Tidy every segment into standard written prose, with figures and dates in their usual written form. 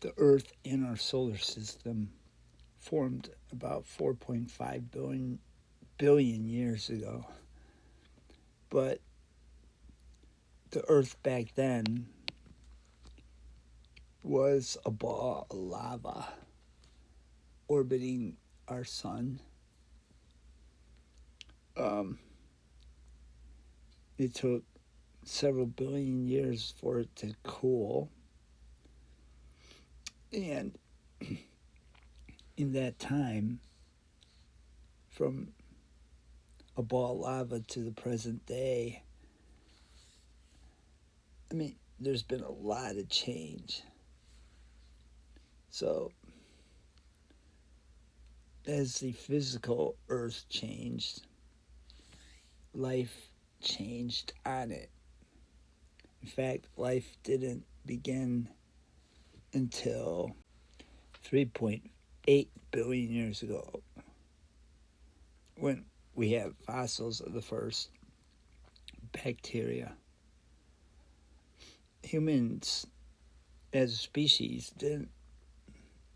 The Earth and our solar system formed about 4.5 billion years ago. But the Earth back then was a ball of lava orbiting our sun. It took several billion years for it to cool. And in that time, from a ball of lava to the present day, there's been a lot of change. So, as the physical Earth changed, life changed on it. In fact, life didn't begin until 3.8 billion years ago, when we have fossils of the first bacteria. Humans, as a species, didn't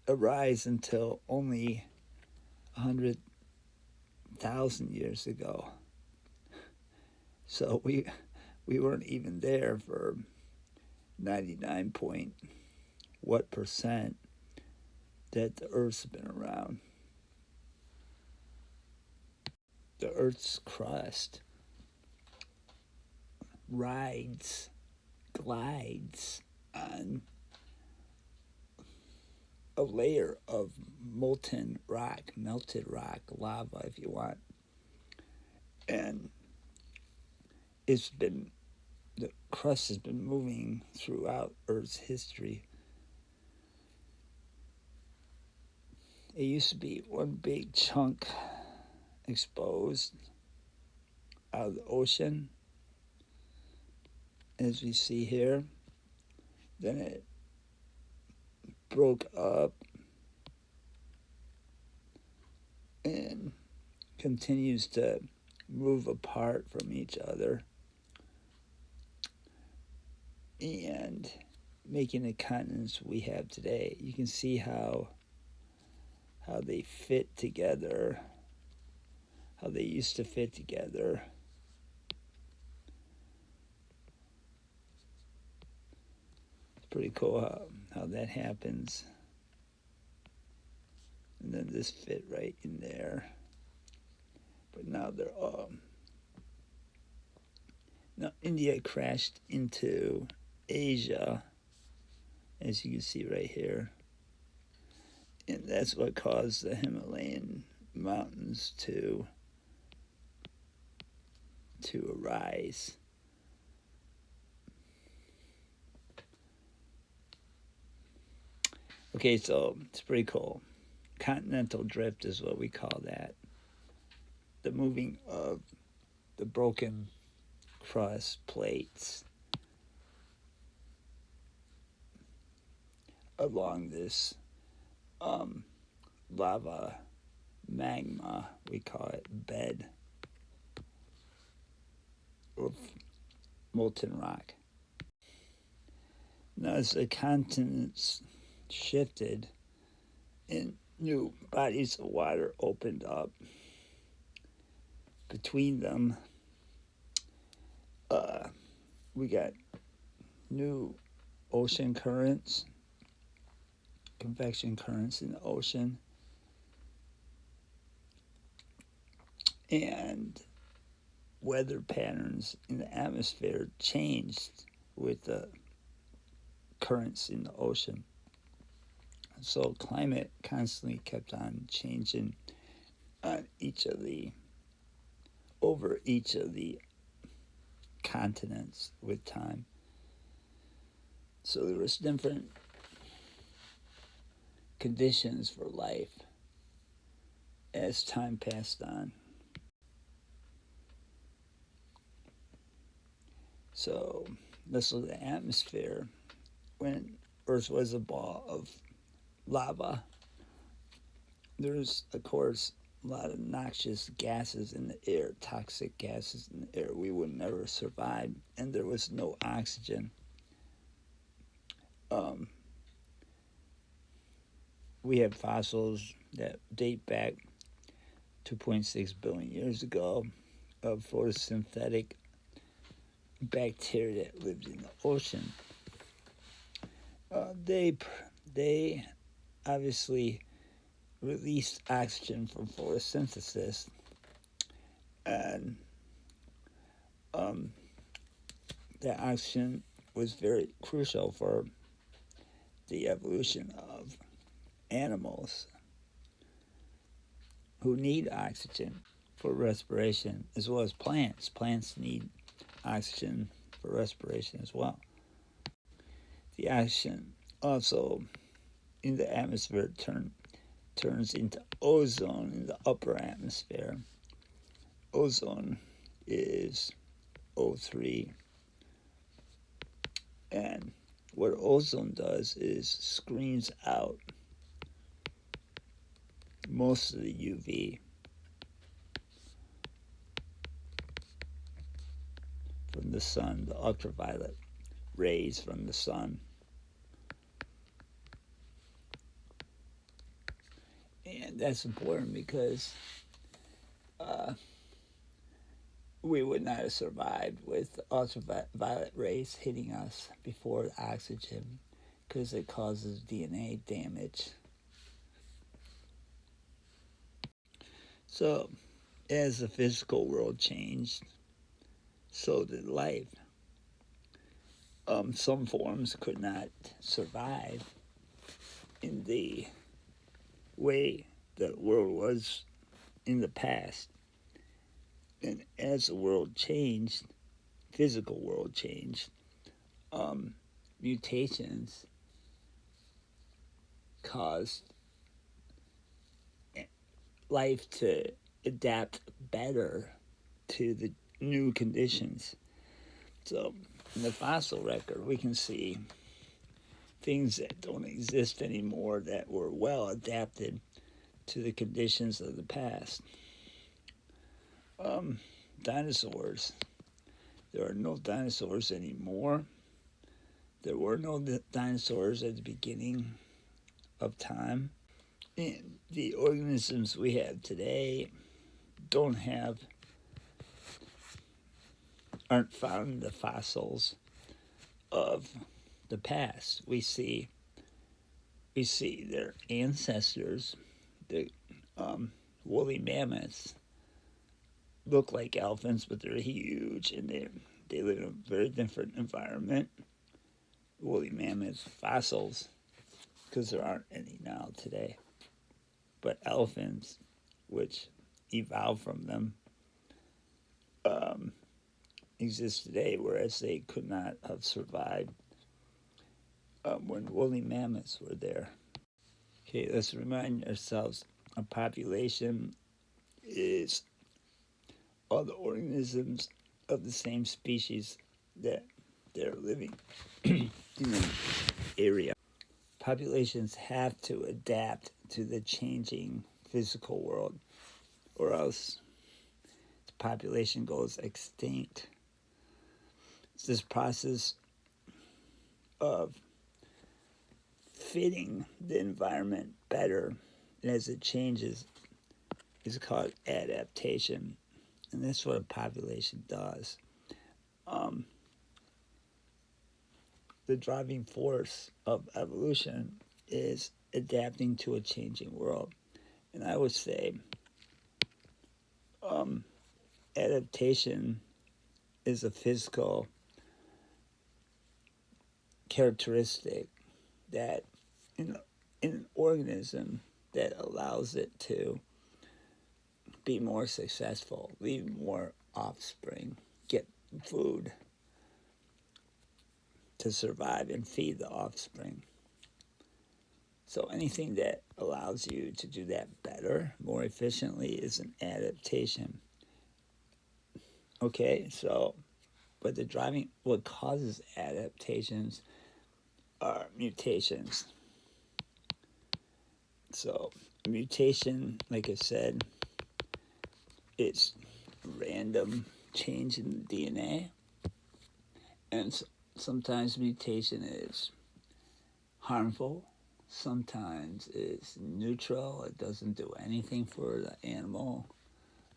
arise until only 100,000 years ago. So we weren't even there for 99 point what percent that the Earth's been around. The Earth's crust glides on a layer of molten rock, melted rock, lava if you want. And the crust has been moving throughout Earth's history. It used to be one big chunk exposed out of the ocean, as we see here. Then it broke up and continues to move apart from each other and making the continents we have today. You can see how they fit together, how they used to fit together. It's pretty cool how that happens. And then this fit right in there. But now they're all... Now India crashed into Asia, as you can see right here. And that's what caused the Himalayan mountains to arise. Okay, so it's pretty cool. Continental drift is what we call that. The moving of the broken crust plates along this lava magma, we call it, bed of molten rock. Now, as the continents shifted and new bodies of water opened up between them, we got new ocean currents, convection currents in the ocean, and weather patterns in the atmosphere changed with the currents in the ocean. So climate constantly kept on changing on over each of the continents with time. So there was different conditions for life as time passed on. So let's look at the atmosphere. When Earth was a ball of lava, there's, of course, a lot of noxious gases in the air, toxic gases in the air. We would never survive, and there was no oxygen. we have fossils that date back 2.6 billion years ago of photosynthetic bacteria that lived in the ocean. They obviously released oxygen from photosynthesis, and that oxygen was very crucial for the evolution of animals who need oxygen for respiration, as well as plants. Plants need oxygen for respiration as well. The oxygen also in the atmosphere turns into ozone in the upper atmosphere. Ozone is O3, and what ozone does is screens out most of the UV from the sun, the ultraviolet rays from the sun. And that's important because we would not have survived with ultraviolet rays hitting us before the oxygen, because it causes DNA damage. So, as the physical world changed, so did life. Some forms could not survive in the way the world was in the past. And as the world changed, physical world changed, mutations caused life to adapt better to the new conditions. So in the fossil record, we can see things that don't exist anymore that were well adapted to the conditions of the past. Dinosaurs. There are no dinosaurs anymore. There were no dinosaurs at the beginning of time. And the organisms we have today aren't found in the fossils of the past. We see their ancestors, the woolly mammoths, look like elephants, but they're huge, and they live in a very different environment. Woolly mammoth fossils, because there aren't any now today. But elephants, which evolved from them, exist today, whereas they could not have survived when woolly mammoths were there. Okay, let's remind ourselves, a population is all the organisms of the same species that they're living in an area. Populations have to adapt to the changing physical world, or else the population goes extinct. It's this process of fitting the environment better as it changes is called adaptation, and that's what a population does. The driving force of evolution is adapting to a changing world, and I would say adaptation is a physical characteristic that in an organism that allows it to be more successful, leave more offspring, get food to survive and feed the offspring. So anything that allows you to do that better, more efficiently, is an adaptation. Okay, so, but what causes adaptations are mutations. So, a mutation, like I said, it's random change in the DNA, and sometimes mutation is harmful, Sometimes it's neutral, it doesn't do anything for the animal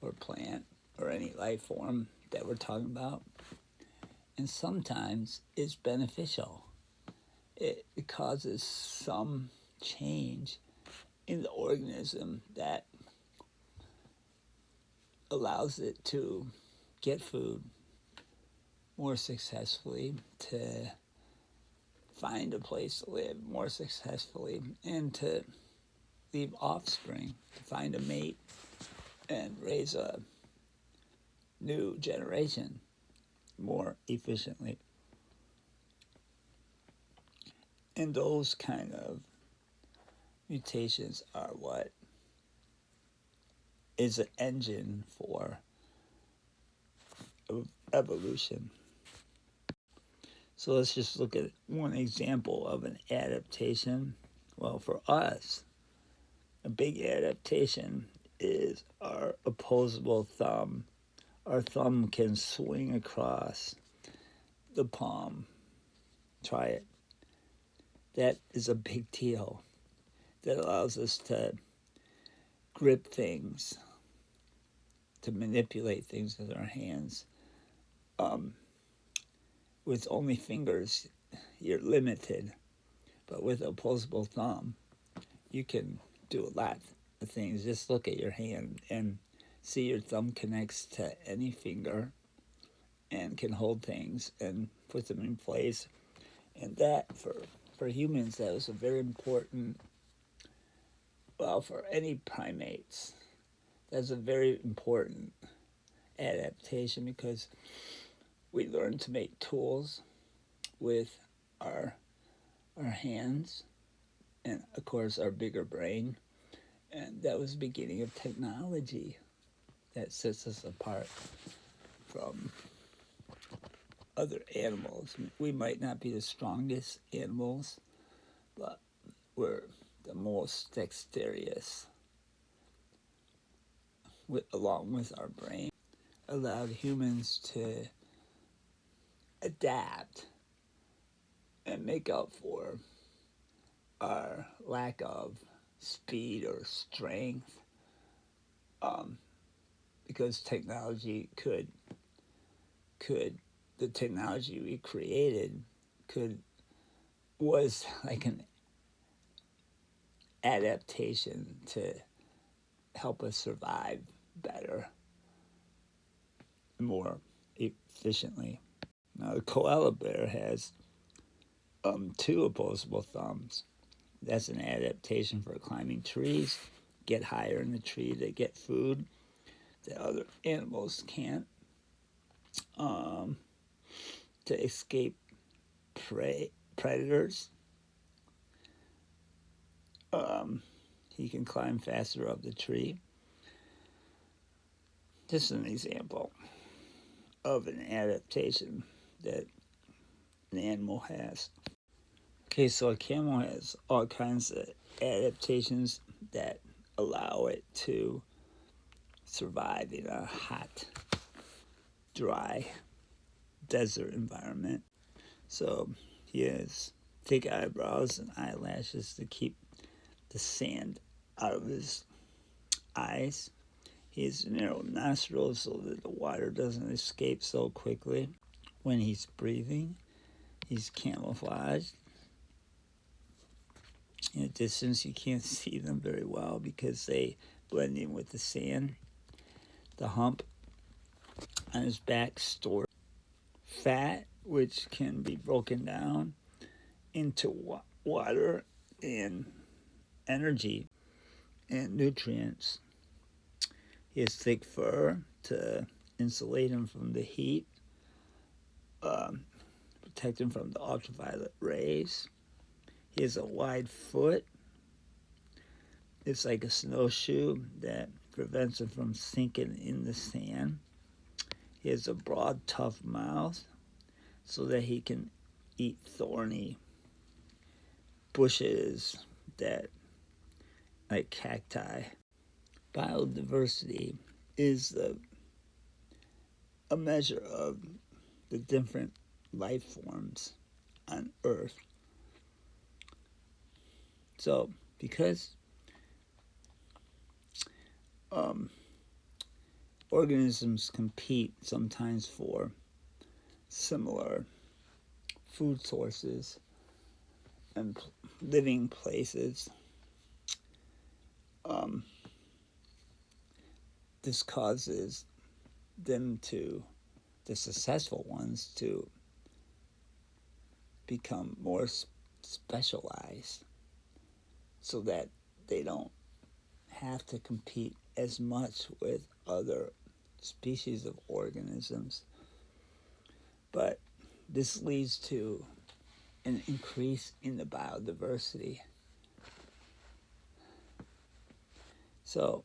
or plant or any life form that we're talking about. And sometimes it's beneficial. It causes some change in the organism that allows it to get food more successfully, to find a place to live more successfully, and to leave offspring, to find a mate and raise a new generation more efficiently. And those kind of mutations are what is an engine for evolution. So let's just look at one example of an adaptation. Well, for us, a big adaptation is our opposable thumb. Our thumb can swing across the palm. Try it. That is a big deal. That allows us to grip things, to manipulate things with our hands. With only fingers, you're limited. But with opposable thumb, you can do a lot of things. Just look at your hand and see your thumb connects to any finger and can hold things and put them in place. And that, for humans, that was a very important, well, for any primates, that's a very important adaptation because we learned to make tools with our hands and, of course, our bigger brain. And that was the beginning of technology that sets us apart from other animals. We might not be the strongest animals, but we're the most dexterous, along with our brain, allowed humans to adapt and make up for our lack of speed or strength, because technology the technology we created was like an adaptation to help us survive better, more efficiently. Now, the koala bear has 2 opposable thumbs. That's an adaptation for climbing trees, get higher in the tree to get food that other animals can't, to escape predators. He can climb faster up the tree. Just an example of an adaptation that an animal has. Okay, so a camel has all kinds of adaptations that allow it to survive in a hot, dry desert environment. So he has thick eyebrows and eyelashes to keep the sand out of his eyes. He has narrow nostrils so that the water doesn't escape so quickly. When he's breathing, he's camouflaged. In the distance, you can't see them very well because they blend in with the sand. The hump on his back stores fat, which can be broken down into water and energy and nutrients. He has thick fur to insulate him from the heat, protect him from the ultraviolet rays. He has a wide foot. It's like a snowshoe that prevents him from sinking in the sand. He has a broad, tough mouth so that he can eat thorny bushes that, like cacti. Biodiversity is a measure of the different life forms on Earth. So because organisms compete sometimes for similar food sources and living places, this causes them to, the successful ones, to become more specialized so that they don't have to compete as much with other species of organisms. But this leads to an increase in the biodiversity. So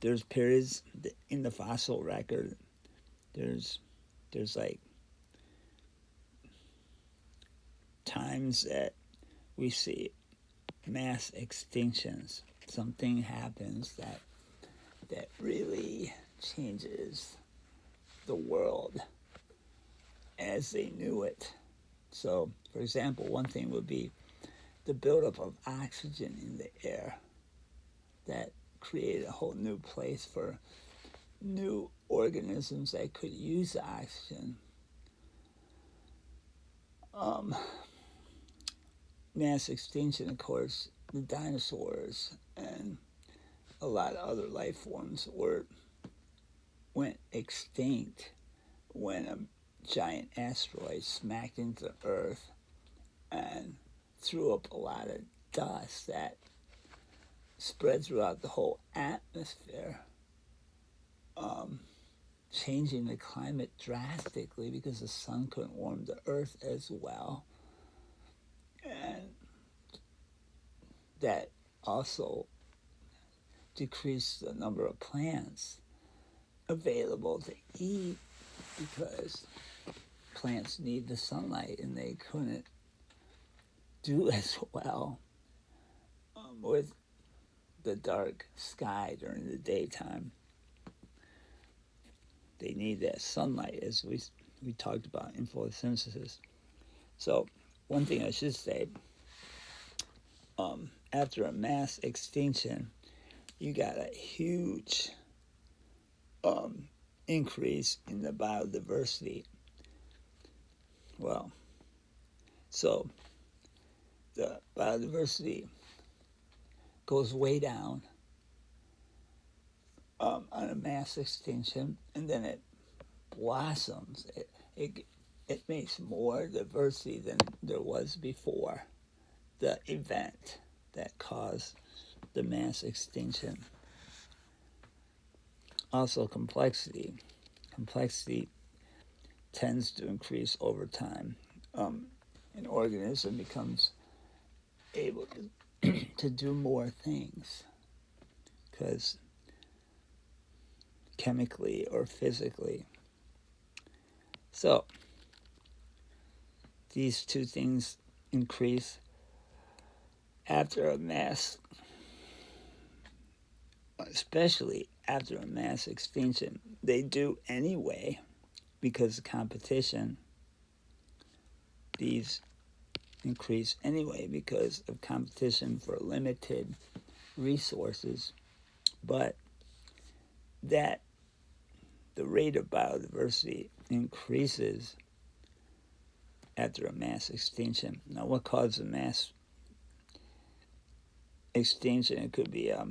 there's periods in the fossil record. There's like times that we see mass extinctions. Something happens that really changes the world as they knew it. So, for example, one thing would be the buildup of oxygen in the air that created a whole new place for new organisms that could use the oxygen. Mass extinction, of course, the dinosaurs and a lot of other life forms went extinct when a giant asteroid smacked into Earth and threw up a lot of dust that spread throughout the whole atmosphere, changing the climate drastically because the sun couldn't warm the Earth as well. And that also decreased the number of plants available to eat because plants need the sunlight and they couldn't do as well with the dark sky during the daytime. They need that sunlight, as we talked about in photosynthesis. So one thing I should say, after a mass extinction, you got a huge increase in the biodiversity. Well, so the biodiversity goes way down on a mass extinction, and then it blossoms. It makes more diversity than there was before the event that caused the mass extinction. Also, complexity. Complexity tends to increase over time. An organism becomes able to do more things because chemically or physically. So these two things increase after a mass, especially after a mass extinction. They do anyway because of competition. These increase anyway because of competition for limited resources, but that the rate of biodiversity increases after a mass extinction. Now, what causes a mass extinction? It could be a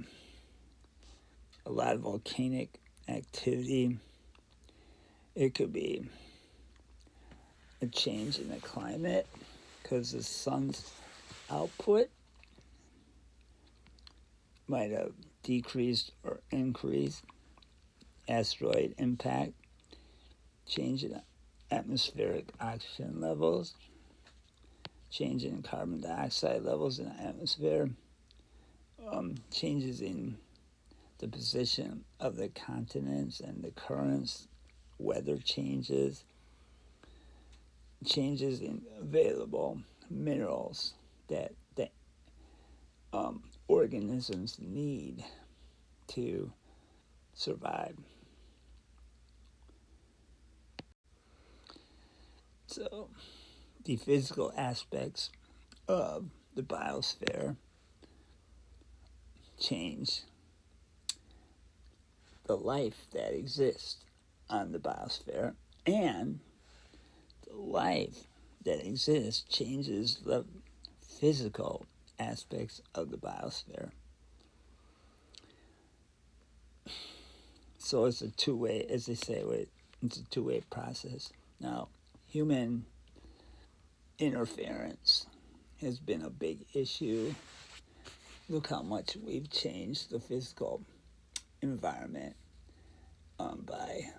lot of volcanic activity. It could be a change in the climate because the sun's output might have decreased or increased. Asteroid impact, change in atmospheric oxygen levels, change in carbon dioxide levels in the atmosphere, changes in the position of the continents and the currents, weather changes, changes in available minerals that organisms need to survive. So the physical aspects of the biosphere change the life that exists on the biosphere, and the life that exists changes the physical aspects of the biosphere. So it's a two-way, as they say, it's a two-way process. Now, human interference has been a big issue. Look how much we've changed the physical environment by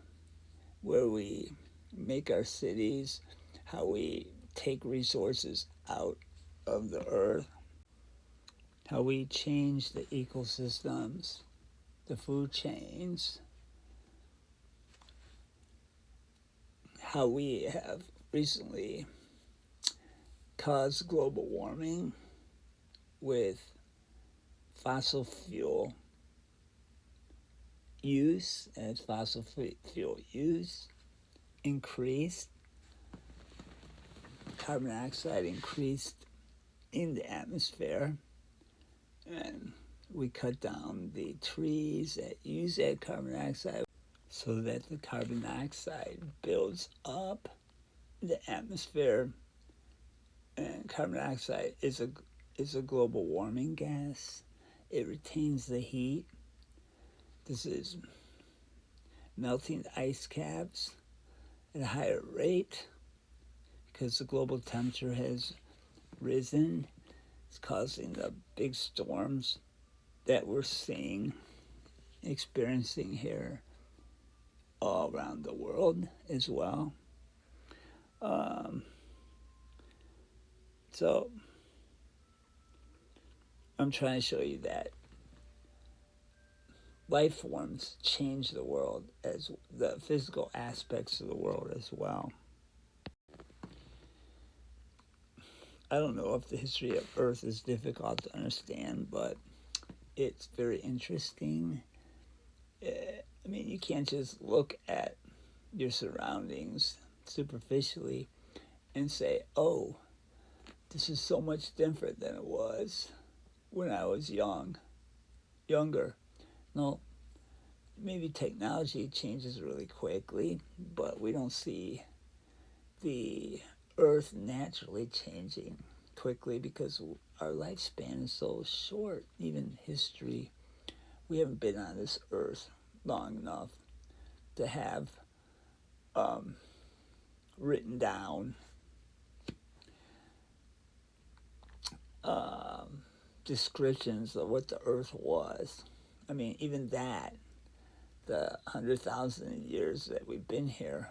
where we make our cities, how we take resources out of the earth, how we change the ecosystems, the food chains, how we have recently caused global warming with fossil fuel use. As fossil fuel use increased, carbon dioxide increased in the atmosphere, and we cut down the trees that use that carbon dioxide so that the carbon dioxide builds up the atmosphere. And carbon dioxide is a global warming gas. It retains the heat. This is melting the ice caps at a higher rate because the global temperature has risen. It's causing the big storms that we're experiencing here all around the world as well. So I'm trying to show you that life forms change the world, as the physical aspects of the world as well. I don't know if the history of Earth is difficult to understand, but it's very interesting. I mean, you can't just look at your surroundings superficially and say, oh, this is so much different than it was when I was younger. No, maybe technology changes really quickly, but we don't see the Earth naturally changing quickly because our lifespan is so short. Even history, we haven't been on this Earth long enough to have written down descriptions of what the Earth was. I mean, even that, the 100,000 years that we've been here,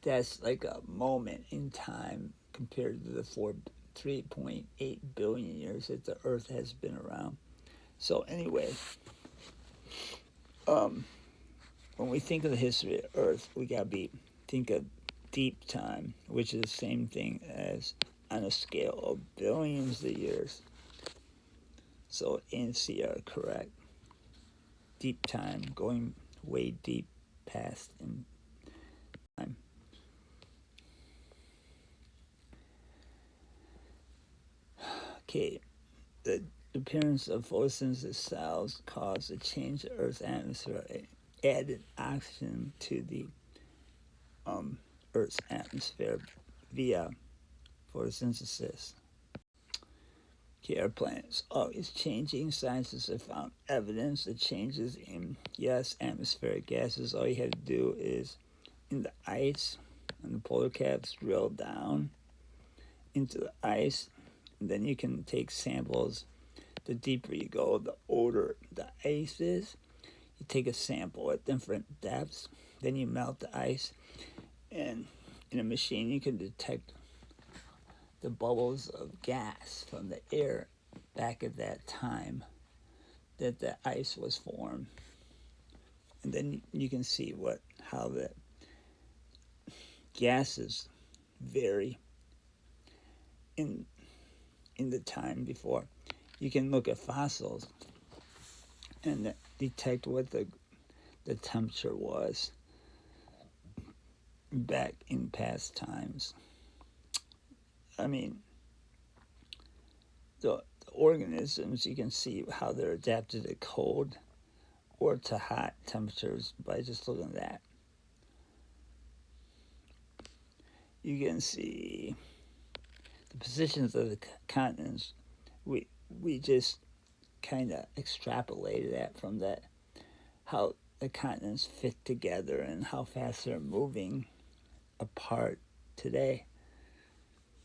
that's like a moment in time compared to the 3.8 billion years that the Earth has been around. So anyway, when we think of the history of Earth, we gotta think of deep time, which is the same thing as on a scale of billions of years. So A and C are correct. Deep time, going way deep past in time. Okay, the appearance of photosynthesis cells cause a change in Earth's atmosphere, added oxygen to the Earth's atmosphere via photosynthesis. Okay, our planet is always changing. Scientists have found evidence that changes in, atmospheric gases. All you have to do is, in the ice, and the polar caps, drill down into the ice, and then you can take samples. The deeper you go, the older the ice is. You take a sample at different depths, then you melt the ice, and in a machine you can detect the bubbles of gas from the air back at that time that the ice was formed. And then you can see how the gases vary in the time before. You can look at fossils and detect what the temperature was back in past times. I mean, the organisms, you can see how they're adapted to cold or to hot temperatures by just looking at that. You can see the positions of the continents. We just kind of extrapolated that from that, how the continents fit together and how fast they're moving apart today.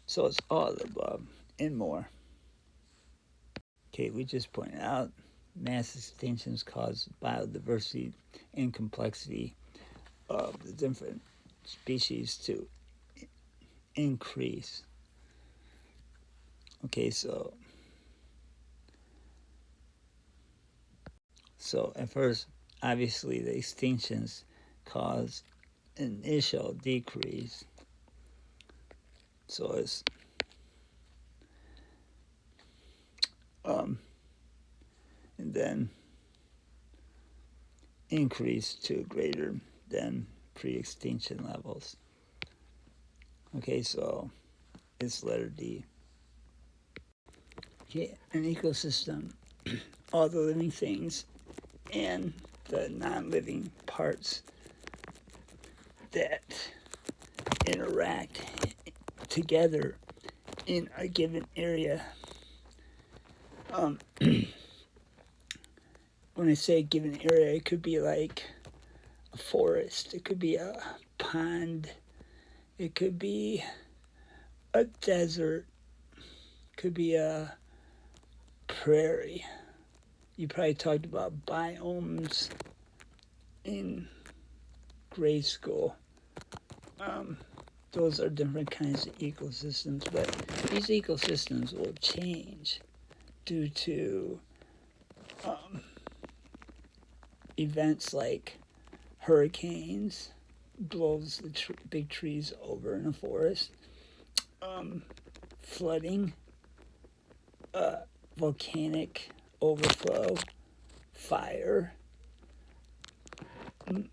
So it's all the above and more. Okay, we just pointed out mass extinctions cause biodiversity and complexity of the different species to increase. Okay, so at first, obviously, the extinctions cause initial decrease. So it's and then increase to greater than pre-extinction levels. Okay, so it's letter D. Okay, an ecosystem, all the living things and the non-living parts that interact together in a given area. When I say a given area, it could be like a forest, it could be a pond, it could be a desert, it could be a prairie. You probably talked about biomes in grade school. Those are different kinds of ecosystems, but these ecosystems will change due to events like hurricanes, blows the big trees over in a forest, flooding, volcanic overflow, fire.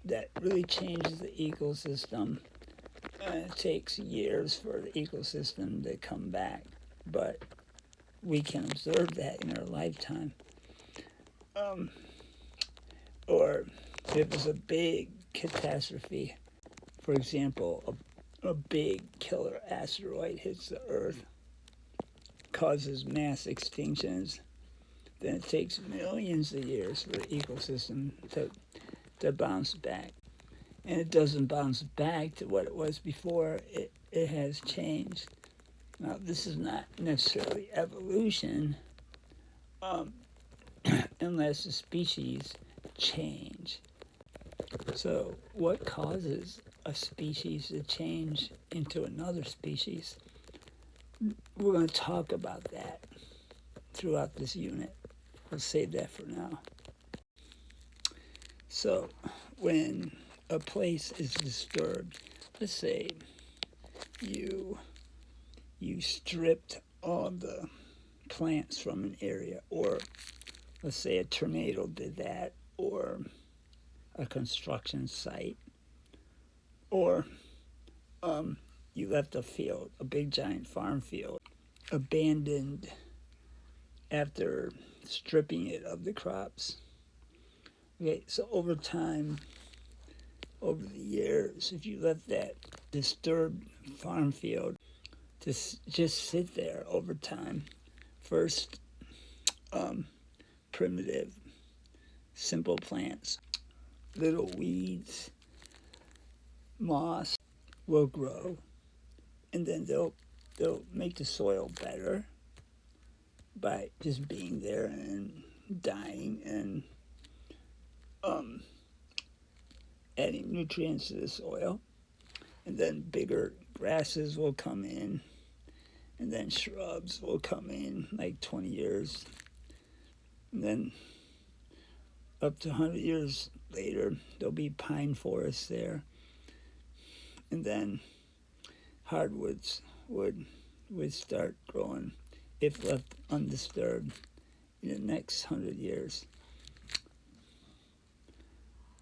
That really changes the ecosystem. It takes years for the ecosystem to come back, but we can observe that in our lifetime. Or if it was a big catastrophe, for example, a big killer asteroid hits the Earth, causes mass extinctions, then it takes millions of years for the ecosystem to bounce back. And it doesn't bounce back to what it was before. It has changed. Now, this is not necessarily evolution unless the species change. So what causes a species to change into another species? We're going to talk about that throughout this unit. We'll save that for now. So when a place is disturbed, let's say you stripped all the plants from an area, or let's say a tornado did that, or a construction site, or you left a field, a big giant farm field, abandoned after stripping it of the crops. Okay, so over time, over the years, if you left that disturbed farm field to just sit there over time, first primitive, simple plants, little weeds, moss will grow, and then they'll make the soil better by just being there and dying and adding nutrients to the soil. And then bigger grasses will come in, and then shrubs will come in like 20 years. And then up to 100 years later, there'll be pine forests there. And then hardwoods would start growing if left undisturbed in the next 100 years.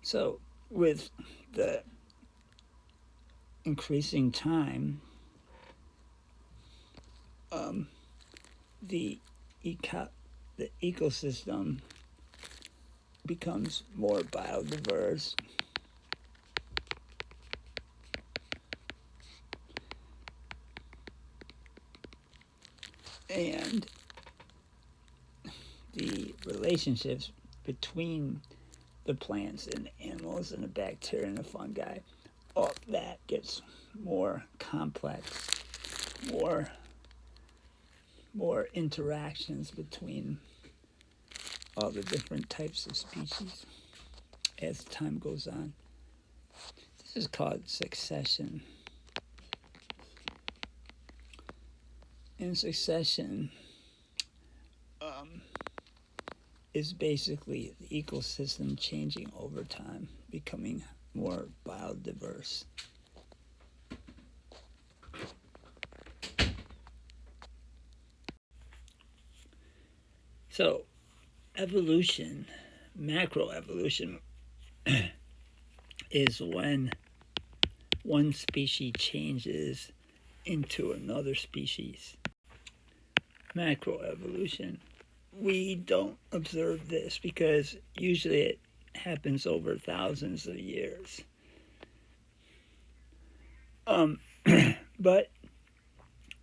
So with the increasing time, the the ecosystem becomes more biodiverse, and the relationships between the plants and the animals and the bacteria and the fungi, all that gets more complex, more interactions between all the different types of species as time goes on. This is called succession. And succession is basically the ecosystem changing over time, becoming more biodiverse. So, evolution, macroevolution, is when one species changes into another species. Macroevolution, we don't observe this because usually it happens over thousands of years. But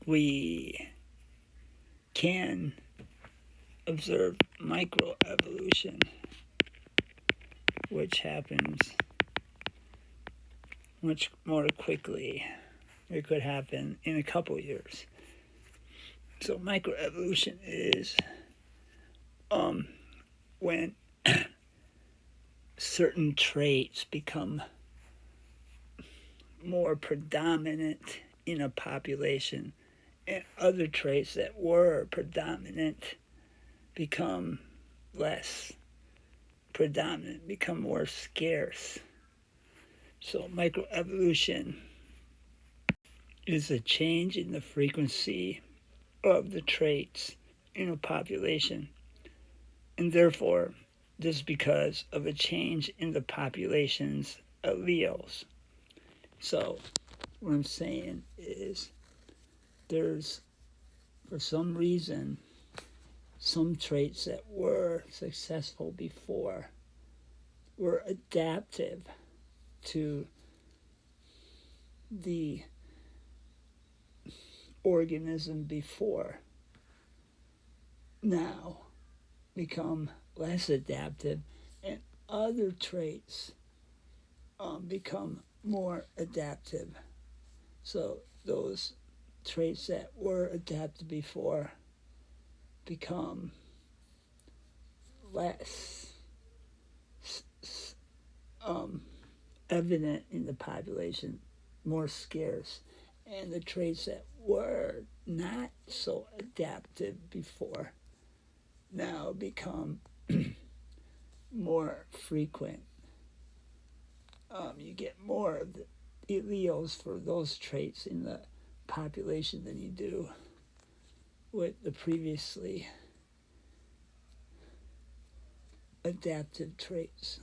we can observe microevolution, which happens much more quickly. It could happen in a couple years. So microevolution is when certain traits become more predominant in a population, and other traits that were predominant become less predominant, become more scarce. So microevolution is a change in the frequency of the traits in a population, and therefore this is because of a change in the population's alleles. So what I'm saying is there's, for some reason, some traits that were successful before were adaptive to the organism before, now become less adaptive, and other traits become more adaptive. So those traits that were adapted before become less evident in the population, more scarce, and the traits that were not so adaptive before now become more frequent. You get more of the alleles for those traits in the population than you do with the previously adaptive traits.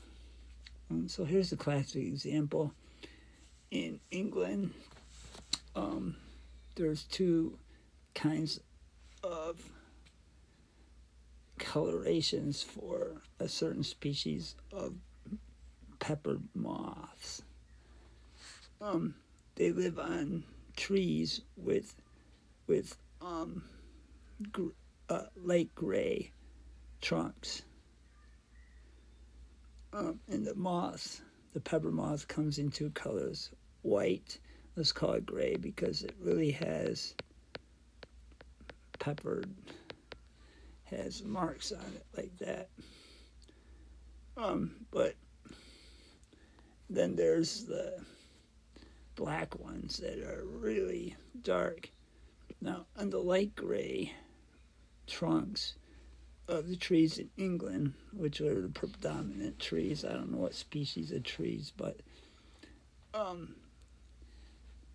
So here's a classic example. In England, there's two kinds of colorations for a certain species of pepper moths. They live on trees with light gray trunks. And the pepper moth comes in two colors: white, let's call it gray because it really has marks on it like that. But then there's the black ones that are really dark. Now, on the light gray trunks of the trees in England, which are the predominant trees, I don't know what species of trees, but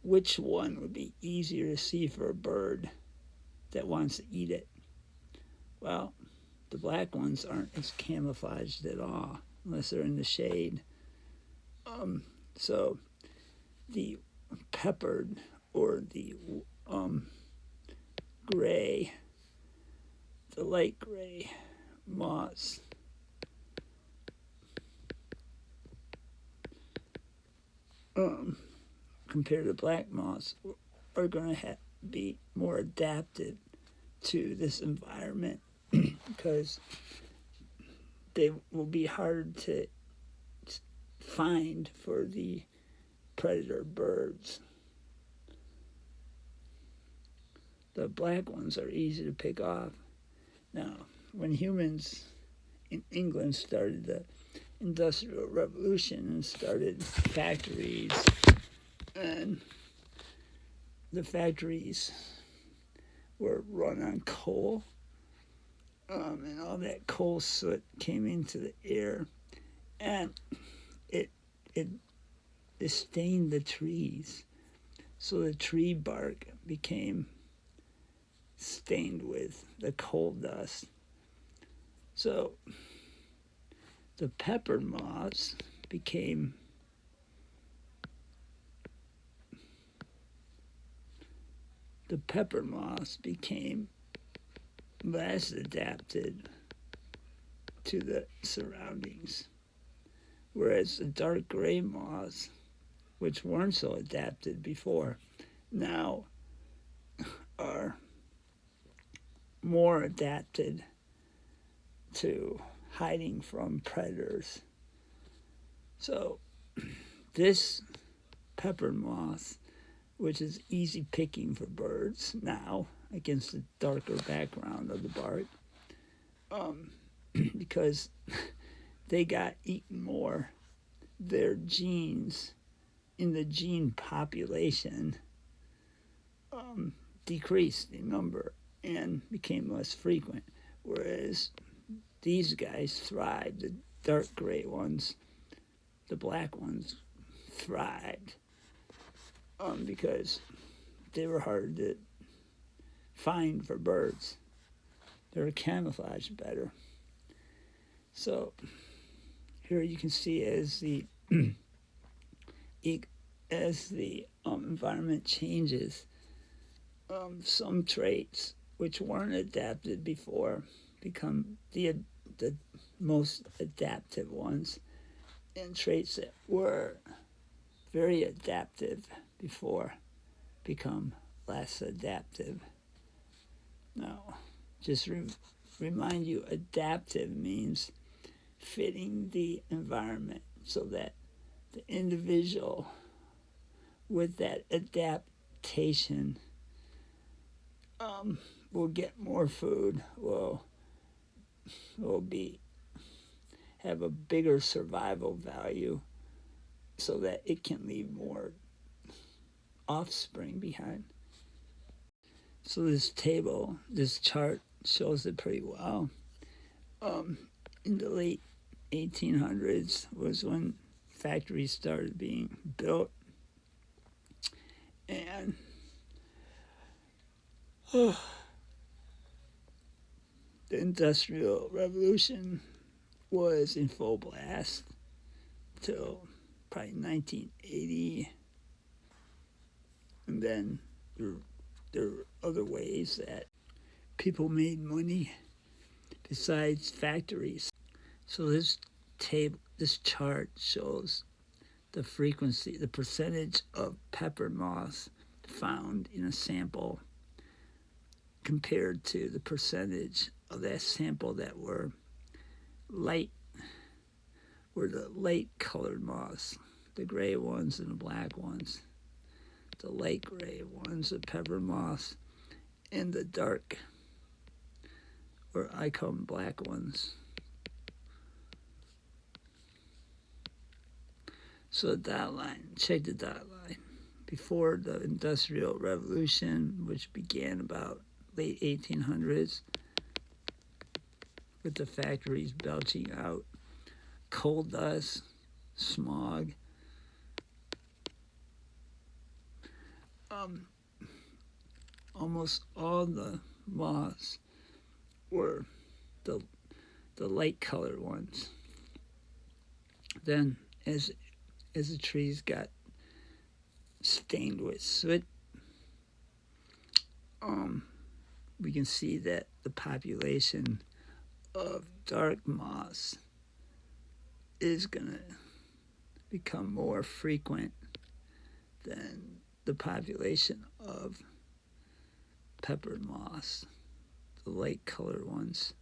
which one would be easier to see for a bird that wants to eat it? Well, the black ones aren't as camouflaged at all unless they're in the shade. So the peppered or the gray, the light gray moths compared to black moths are going to be more adapted to this environment because they will be hard to find for the predator birds. The black ones are easy to pick off. Now, when humans in England started the Industrial Revolution and started factories, and the factories were run on coal, and all that coal soot came into the air, and it stained the trees. So the tree bark became stained with the coal dust. So the pepper moths became less adapted to the surroundings, whereas the dark gray moths, which weren't so adapted before, now are more adapted to hiding from predators. So this pepper moth, which is easy picking for birds now against the darker background of the bark, because they got eaten more, their genes in the gene population decreased in number and became less frequent, whereas these guys thrived. The dark gray ones, the black ones, thrived because they were hard to find for birds. They were camouflaged better. So here you can see as the environment changes, some traits which weren't adapted before become the most adaptive ones, and traits that were very adaptive before become less adaptive. Now, just remind you, adaptive means fitting the environment so that the individual with that adaptation will get more food, will have a bigger survival value so that it can leave more offspring behind. So this chart shows it pretty well. In the late 1800s was when factories started being built, and the Industrial Revolution was in full blast till probably 1980, and then there were other ways that people made money besides factories. So this chart shows the frequency, the percentage of pepper moths found in a sample compared to the percentage of that sample that were the light colored moths, the gray ones and the black ones, the light gray ones, the pepper moths, and the dark, or I call them black ones. So the dot line, check the dot line. Before the Industrial Revolution, which began about late 1800s, with the factories belching out coal dust, smog, almost all the moths were the light colored ones. Then as the trees got stained with soot, we can see that the population of dark moths is going to become more frequent than the population of peppered moths, the light colored ones.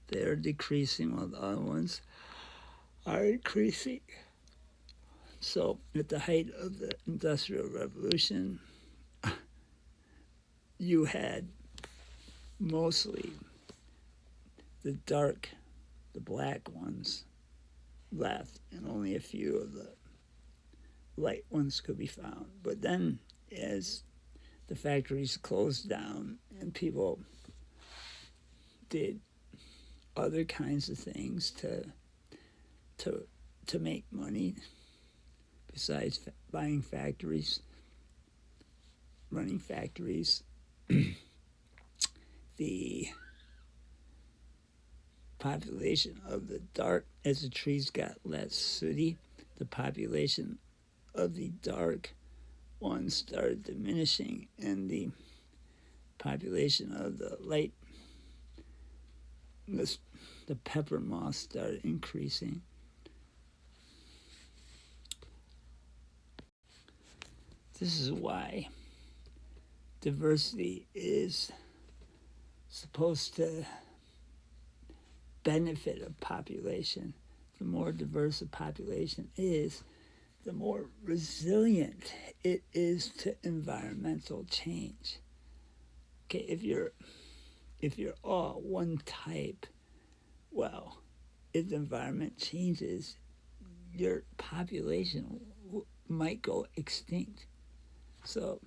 They're decreasing while the other ones are increasing. So at the height of the Industrial Revolution, you had mostly the black ones left, and only a few of the light ones could be found. But then as the factories closed down and people did other kinds of things to make money besides buying factories, running factories, the population of the dark, as the trees got less sooty, the population of the dark ones started diminishing, and the population of the light, the pepper moth, started increasing. This is why diversity is supposed to benefit a population. The more diverse a population is, the more resilient it is to environmental change. Okay, if you're all one type, well, if the environment changes, your population might go extinct. So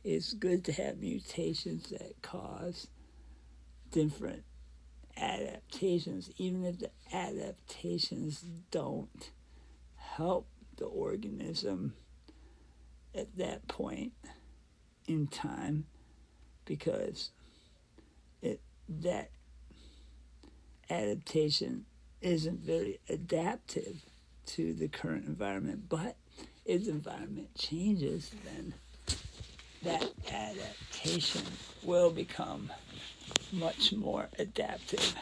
it's good to have mutations that cause different adaptations, even if the adaptations don't help the organism at that point in time, because that adaptation isn't very adaptive to the current environment. But if the environment changes, then that adaptation will become much more adaptive.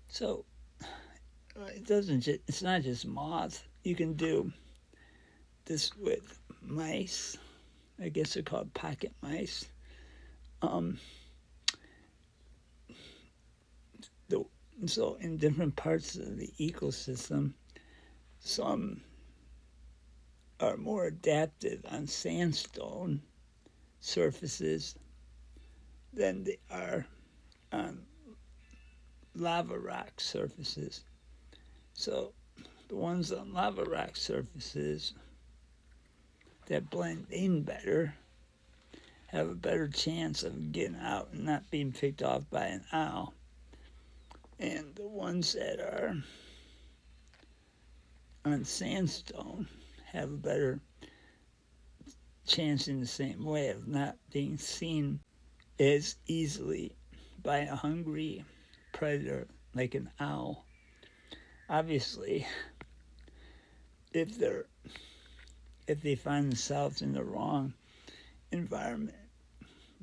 So it's not just moths. You can do this with mice. I guess they're called pocket mice. So in different parts of the ecosystem, some are more adaptive on sandstone surfaces than they are on lava rock surfaces. So the ones on lava rock surfaces that blend in better have a better chance of getting out and not being picked off by an owl. And the ones that are on sandstone have a better chance in the same way of not being seen as easily by a hungry predator like an owl. Obviously, if they find themselves in the wrong environment,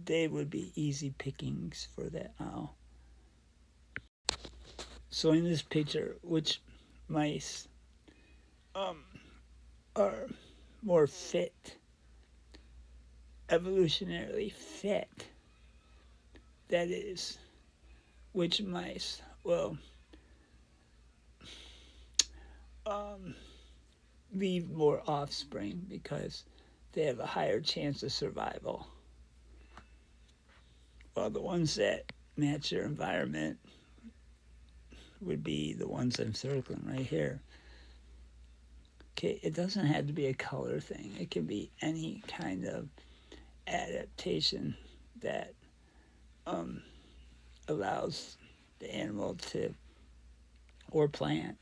they would be easy pickings for that owl. So in this picture, which mice are more fit, evolutionarily fit? That is, which mice will leave more offspring because they have a higher chance of survival. Well, the ones that match their environment would be the ones I'm circling right here. Okay, it doesn't have to be a color thing. It can be any kind of adaptation that allows the animal to, or plant,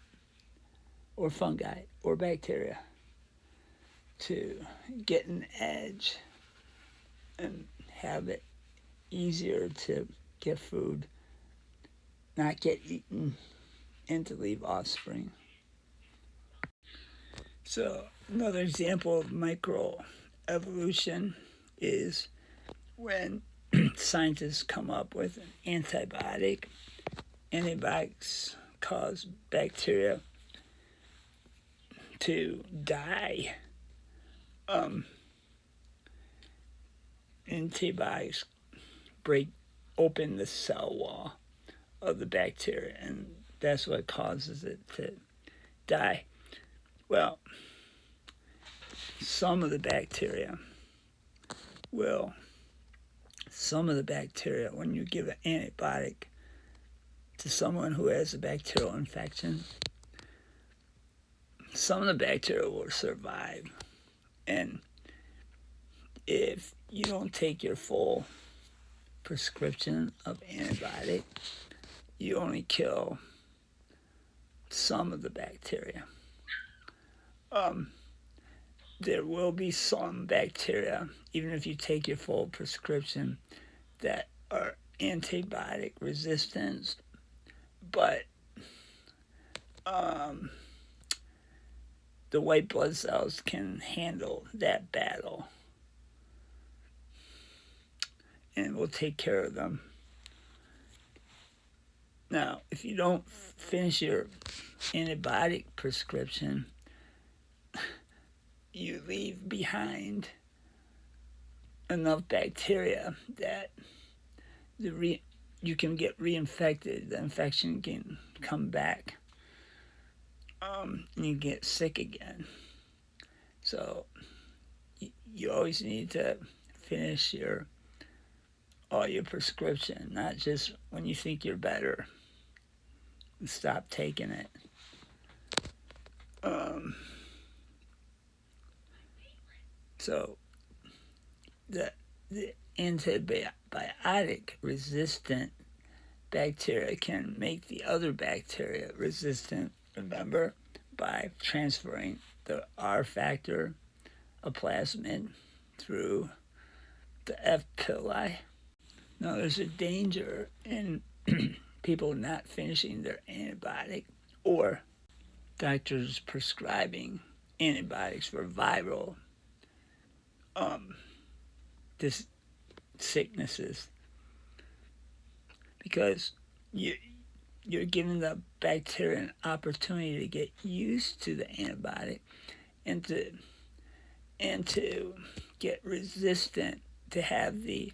or fungi, or bacteria, to get an edge and have it easier to get food, not get eaten, and to leave offspring. So another example of micro microevolution is when scientists come up with an antibiotic. Antibiotics cause bacteria to die. Antibiotics break open the cell wall of the bacteria, and that's what causes it to die. Well, some of the bacteria, when you give an antibiotic to someone who has a bacterial infection, some of the bacteria will survive. And if you don't take your full prescription of antibiotic, you only kill some of the bacteria. There will be some bacteria, even if you take your full prescription, that are antibiotic resistant, but the white blood cells can handle that battle, and we'll take care of them. Now, if you don't finish your antibiotic prescription, you leave behind enough bacteria that you can get reinfected. The infection can come back, and you get sick again. So you always need to finish all your prescription, not just when you think you're better and stop taking it. So the antibiotic resistant bacteria can make the other bacteria resistant, remember, by transferring the R factor of plasmid through the F pili. Now, there's a danger in people not finishing their antibiotic, or doctors prescribing antibiotics for viral sicknesses, because you're giving the bacteria an opportunity to get used to the antibiotic and to get resistant, to have the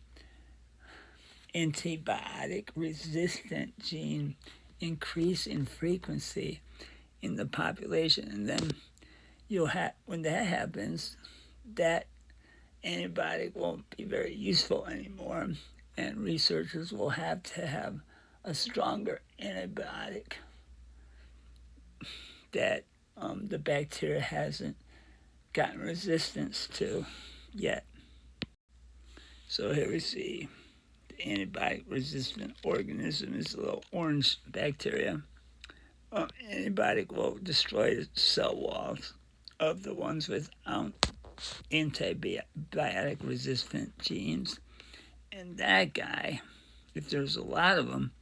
antibiotic resistant gene increase in frequency in the population. And then when that happens, that antibiotic won't be very useful anymore, and researchers will have to have a stronger antibiotic that the bacteria hasn't gotten resistance to yet. So here we see the antibiotic-resistant organism is a little orange bacteria. Antibiotic will destroy the cell walls of the ones without antibiotic-resistant genes. And that guy, if there's a lot of them,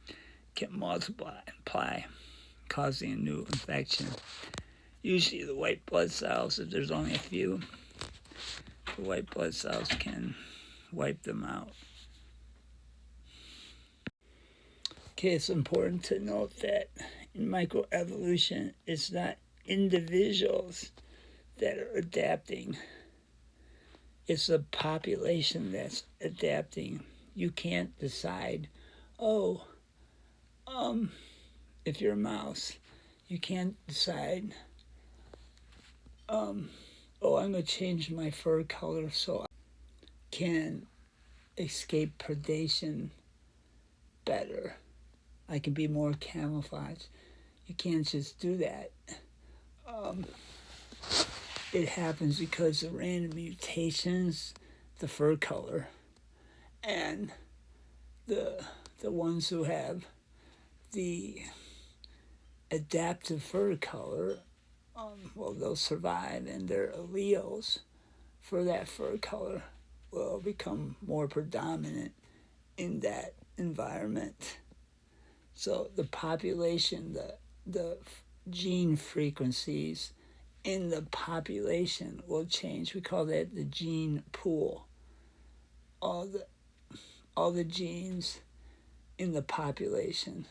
can multiply, causing a new infection. Usually the white blood cells, if there's only a few, the white blood cells can wipe them out. Okay, it's important to note that in microevolution, it's not individuals that are adapting. It's a population that's adapting. You can't decide, if you're a mouse, you can't decide, I'm going to change my fur color so I can escape predation better. I can be more camouflaged. You can't just do that. It happens because of random mutations, the fur color, and the ones who have the adaptive fur color, they'll survive, and their alleles for that fur color will become more predominant in that environment. So the population, the gene frequencies in the population will change. We call that the gene pool. All the genes in the population.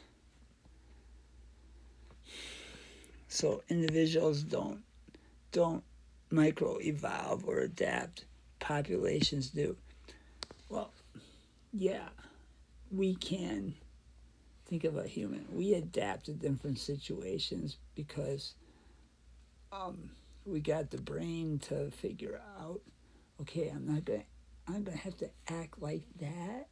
So individuals don't micro-evolve or adapt. Populations do. Well, yeah, we can think of a human. We adapt to different situations because we got the brain to figure out, okay, I'm gonna have to act like that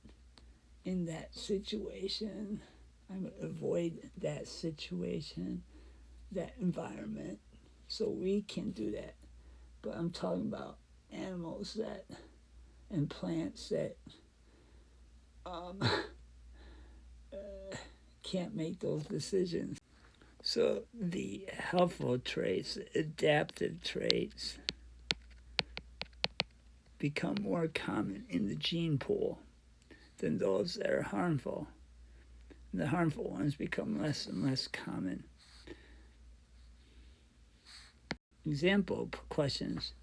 in that situation. I'm gonna avoid that situation, that environment. So we can do that. But I'm talking about animals and plants that can't make those decisions. So the helpful traits, adaptive traits, become more common in the gene pool than those that are harmful. The harmful ones become less and less common. Example questions.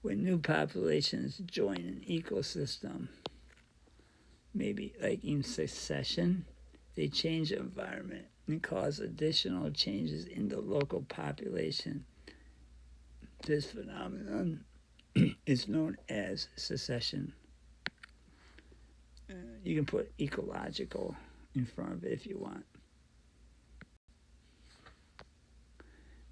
When new populations join an ecosystem, maybe like in succession, they change the environment and cause additional changes in the local population. This phenomenon is known as succession. You can put ecological in front of it if you want.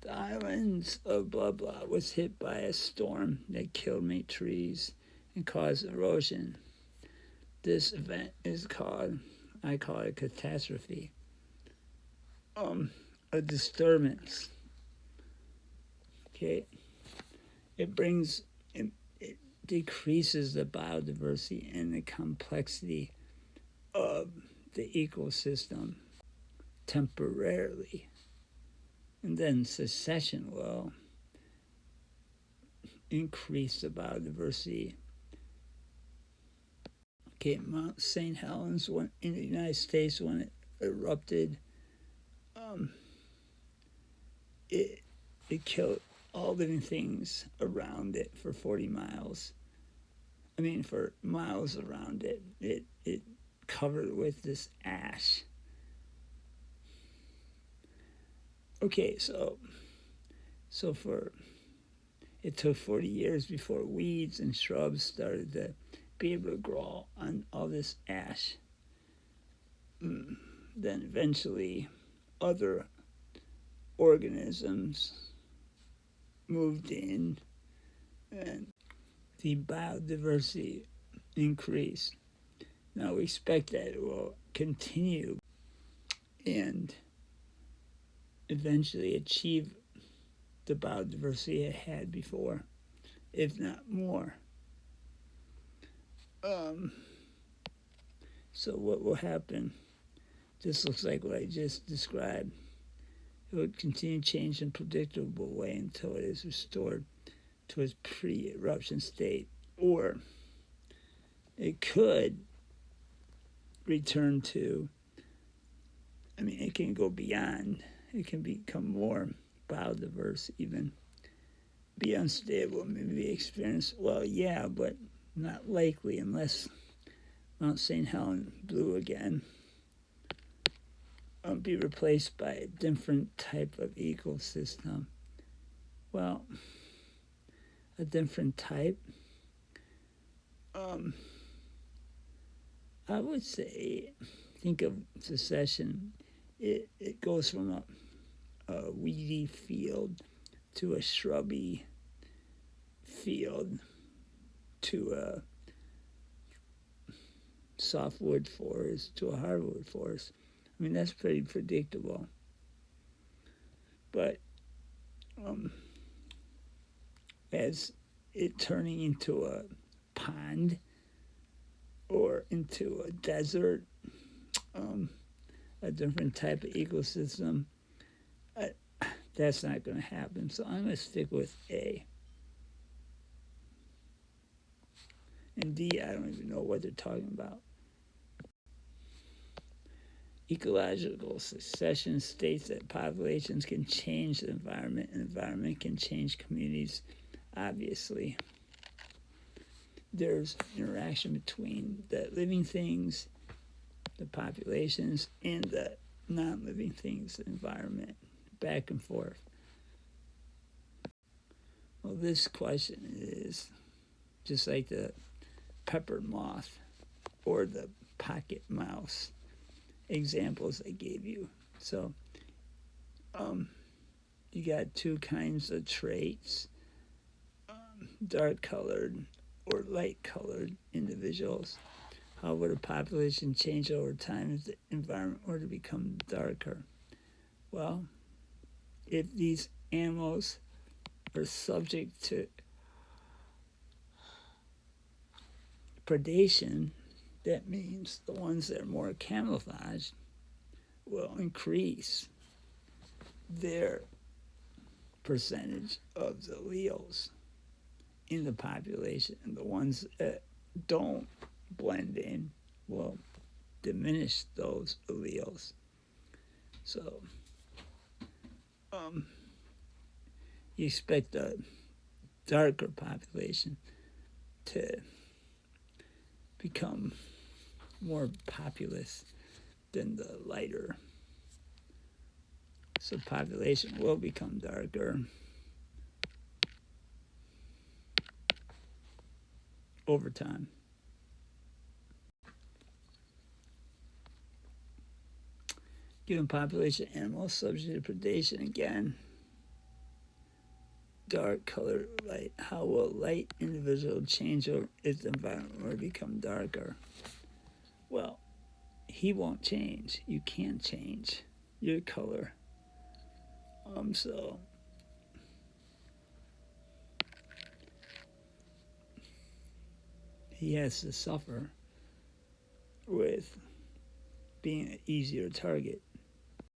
The islands of blah blah was hit by a storm that killed many trees and caused erosion. This event is called, I call it a catastrophe. A disturbance. Okay, it decreases the biodiversity and the complexity of the ecosystem temporarily. And then secession will increase the biodiversity. Okay, Mount St. Helens in the United States, when it erupted, it killed all living things around it for 40 miles. I mean, for miles around it. It covered with this ash. Okay, so it took 40 years before weeds and shrubs started to be able to grow on all this ash. Then eventually other organisms moved in and the biodiversity increased. Now we expect that it will continue and eventually achieve the biodiversity it had before, if not more. So what will happen? This looks like what I just described. It will continue to change in a predictable way until it is restored to its pre-eruption state. Or it could return to, it can go beyond. It can become more biodiverse even. Be unstable, maybe experience, but not likely unless Mount St. Helens blew again. Be replaced by a different type of ecosystem. Well, a different type. I would say, think of secession. It goes from a weedy field to a shrubby field to a softwood forest to a hardwood forest. That's pretty predictable. But as it turning into a pond or into a desert, a different type of ecosystem, that's not going to happen. So I'm going to stick with A. And D, I don't even know what they're talking about. Ecological succession states that populations can change the environment, and the environment can change communities. Obviously, there's interaction between the living things, the populations, and the non-living things, the environment, back and forth. Well, this question is just like the pepper moth or the pocket mouse examples I gave you. So, you got two kinds of traits, dark colored or light colored individuals. How would a population change over time if the environment were to become darker? Well, if these animals are subject to predation, that means the ones that are more camouflaged will increase their percentage of the alleles in the population, and the ones that don't blend in will diminish those alleles. So you expect a darker population to become more populous than the lighter. So population will become darker over time. Given population animals subject to predation, again, dark color, light. How will light individual change if the environment were to become darker? Well, he won't change. You can't change your color. So he has to suffer with being an easier target.